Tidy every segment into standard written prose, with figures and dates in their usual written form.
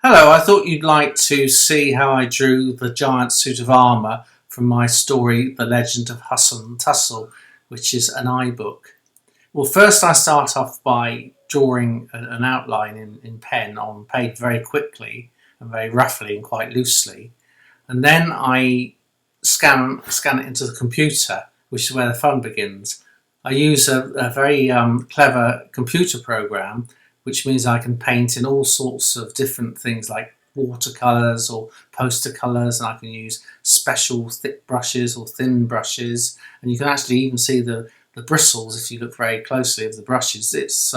Hello, I thought you'd like to see how I drew the giant suit of armour from my story, The Legend of Hustle and Tussle, which is an iBook. Well, first I start off by drawing an outline in pen on paper very quickly and very roughly and quite loosely. And then I scan it into the computer, which is where the fun begins. I use a very clever computer program, which means I can paint in all sorts of different things like watercolours or poster colours, and I can use special thick brushes or thin brushes, and you can actually even see the bristles if you look very closely of the brushes. It's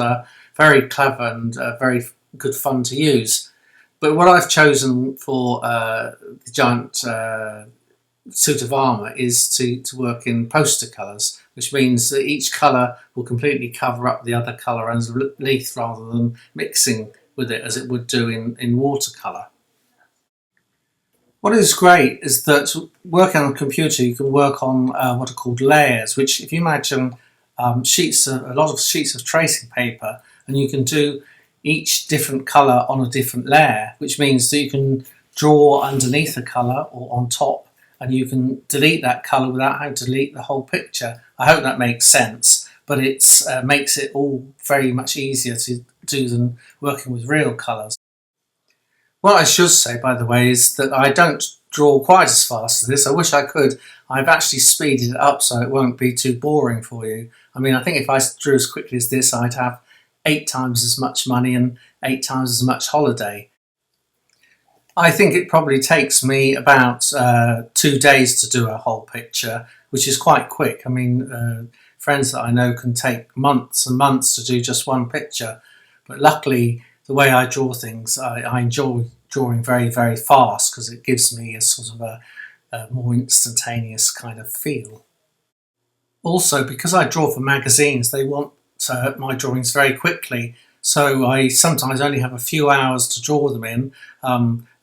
very clever and very good fun to use. But what I've chosen for the giant suit of armour is to work in poster colours, which means that each colour will completely cover up the other colour underneath rather than mixing with it as it would do in watercolour. What is great is that working on a computer you can work on what are called layers, which if you imagine a lot of sheets of tracing paper, and you can do each different colour on a different layer, which means that you can draw underneath a colour or on top, and you can delete that colour without having to delete the whole picture. I hope that makes sense, but it makes it all very much easier to do than working with real colours. What I should say, by the way, is that I don't draw quite as fast as this. I wish I could. I've actually speeded it up so it won't be too boring for you. I mean, I think if I drew as quickly as this, I'd have 8 times as much money and 8 times as much holiday. I think it probably takes me about 2 days to do a whole picture, which is quite quick. I mean, friends that I know can take months and months to do just one picture. But luckily, the way I draw things, I enjoy drawing very, very fast because it gives me a sort of a more instantaneous kind of feel. Also, because I draw for magazines, they want my drawings very quickly. So I sometimes only have a few hours to draw them in,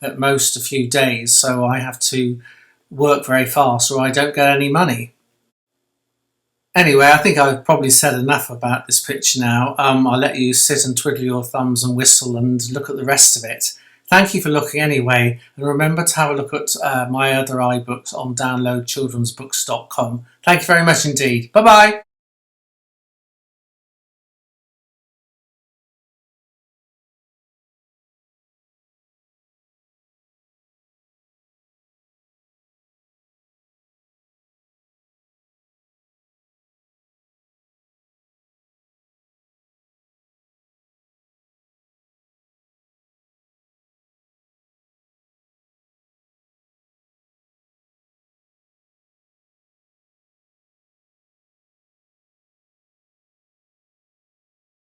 at most a few days. So I have to work very fast or I don't get any money. Anyway, I think I've probably said enough about this picture now. I'll let you sit and twiddle your thumbs and whistle and look at the rest of it. Thank you for looking anyway, and remember to have a look at my other iBooks on downloadchildrensbooks.com. Thank you very much indeed. Bye-bye.